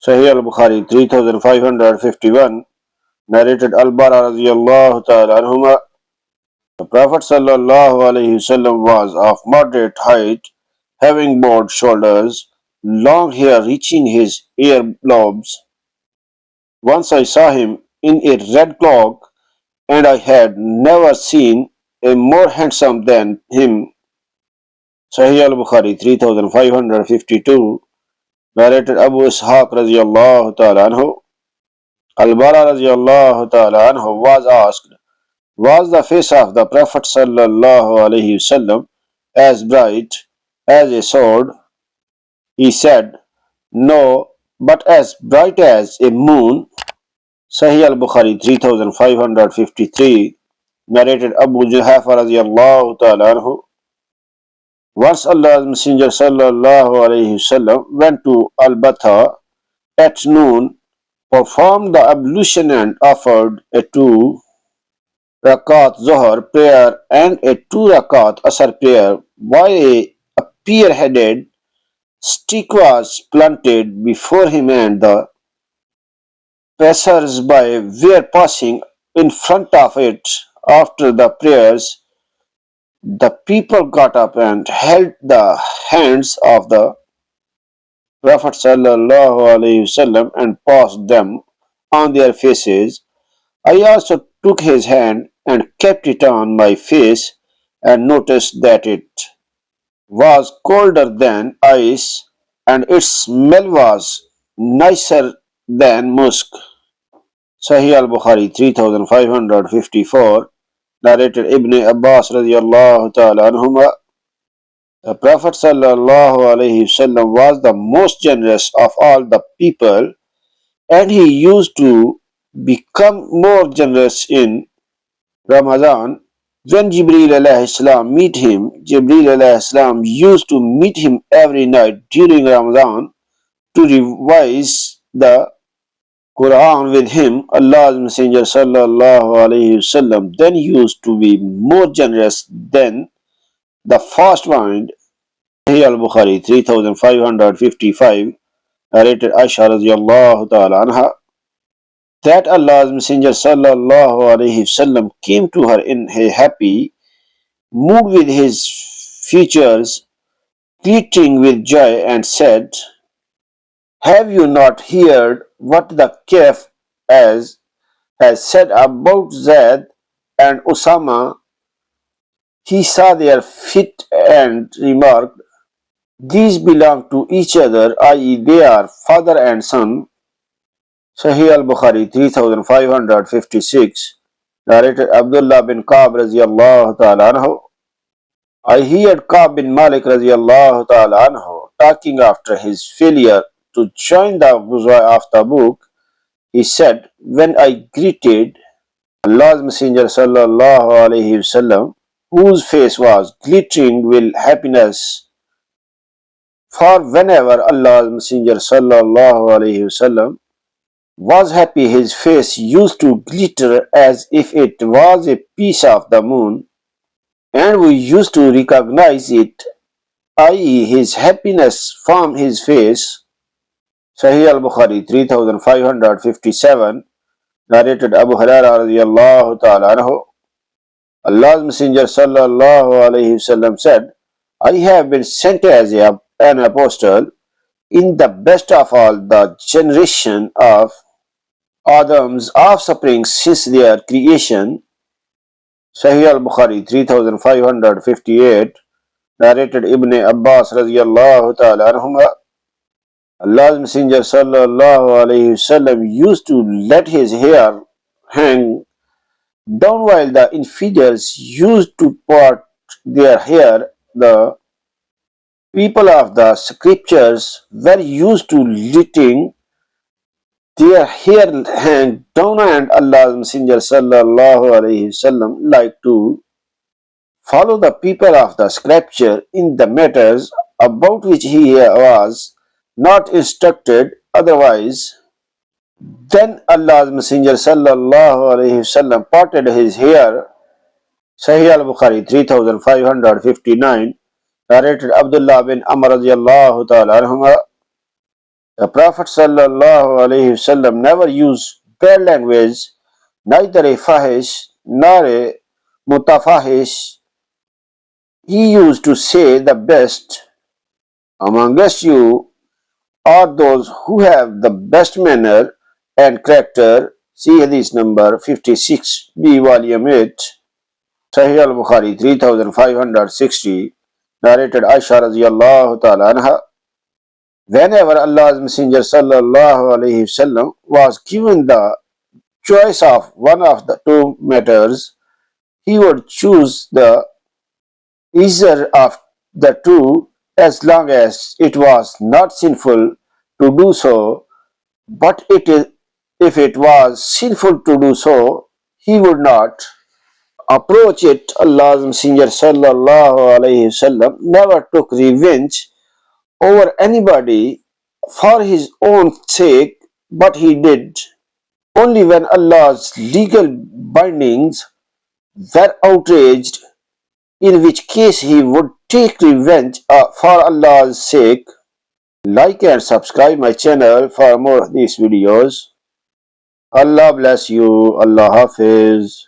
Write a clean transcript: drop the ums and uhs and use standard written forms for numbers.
Sahih Al-Bukhari 3551, narrated Al-Bara radiyallahu ta'ala anhuma. The Prophet sallallahu alaihi wasallam was of moderate height, having broad shoulders, long hair reaching his earlobes. Once I saw him in a red cloak, and I had never seen a more handsome than him. Sahih Al-Bukhari 3552, narrated Abu Ishaq radiyallahu ta'ala anhu. Al-Bara radiyallahu ta'ala anhu was asked, was the face of the Prophet sallallahu alaihi wasallam as bright as a sword? He said, no, but as bright as a moon. Sahih Al-Bukhari 3553, narrated Abu Juhayfa radiyallahu ta'ala anhu. Once Allah's Messenger sallallahu alayhi wasallam went to Al-Batha at noon, performed the ablution and offered a 2 rakat Zohar prayer and a 2 rakat Asr prayer, while a spear-headed stick was planted before him and the passers-by were passing in front of it. After the prayers, the people got up and held the hands of the Prophet sallallahu alaihi wasallam and passed them on their faces. I also took his hand and kept it on my face and noticed that it was colder than ice and its smell was nicer than musk. Sahih Al-Bukhari 3554, narrated Ibn Abbas radiyallahu ta'ala anhuma. The Prophet sallallahu alaihi wasallam was the most generous of all the people, and he used to become more generous in Ramadan. When Jibreel alayhi salam meet him, Jibreel alayhi salam used to meet him every night during Ramadan to revise the Quran with him. Allah's Messenger sallallahu alaihi wasallam then used to be more generous than the fast wine. Sahih Al-Bukhari 3555, narrated Aisha radiyallahu ta'ala anha, that Allah's Messenger sallallahu alaihi wasallam came to her in a happy mood with his features glittering with joy and said, have you not heard what the Kaf has said about Zaid and Usama? He saw their feet and remarked, these belong to each other, i.e. they are father and son. Sahih Al-Bukhari 3556, narrated Abdullah bin Ka'b radiyallahu ta'ala anhu. I heard Ka'b bin Malik radiyallahu ta'ala anhu talking after his failure to join the Ghazwa of Tabuk. He said, when I greeted Allah's Messenger sallallahu alayhi wasallam, whose face was glittering with happiness, for whenever Allah's Messenger sallallahu alayhi wasallam was happy, his face used to glitter as if it was a piece of the moon, and we used to recognize it, i.e. his happiness from his face. Sahih Al-Bukhari 3557, narrated Abu Hurairah radiyallahu ta'ala anhu. Allah's Messenger sallallahu alayhi wasallam said, I have been sent as an apostle in the best of all the generation of Adam's offspring since their creation. Sahih Al-Bukhari 3558, narrated Ibn Abbas radiyallahu ta'ala anhuma. Allah's Messenger sallallahu alayhi wasallam used to let his hair hang down while the infidels used to part their hair. The people of the scriptures were used to letting their hair hang down, and Allah's Messenger sallallahu alayhi wasallam liked to follow the people of the scripture in the matters about which he was not instructed otherwise. Then Allah's Messenger sallallahu alayhi wasallam parted his hair. Sahih Al-Bukhari 3559, narrated Abdullah bin Amr radiyallahu ta'ala anhuma. The Prophet sallallahu alaihi wasallam never used bad language, neither a fahish nor a mutafahish. He used to say the best amongst you are those who have the best manner and character. See Hadith number 56b, volume 8, Sahih Al-Bukhari 3560, narrated Aisha radiyallahu ta'ala anha. Whenever Allah's Messenger sallallahu alaihi wasallam was given the choice of one of the two matters, he would choose the easier of the two as long as it was not sinful to do so, but if it was sinful to do so, he would not approach it. Allah's Messenger sallallahu alaihi wasallam never took revenge over anybody for his own sake, but he did only when Allah's legal bindings were outraged, in which case he would take revenge for Allah's sake. Like and subscribe my channel for more of these videos. Allah bless you. Allah Hafiz.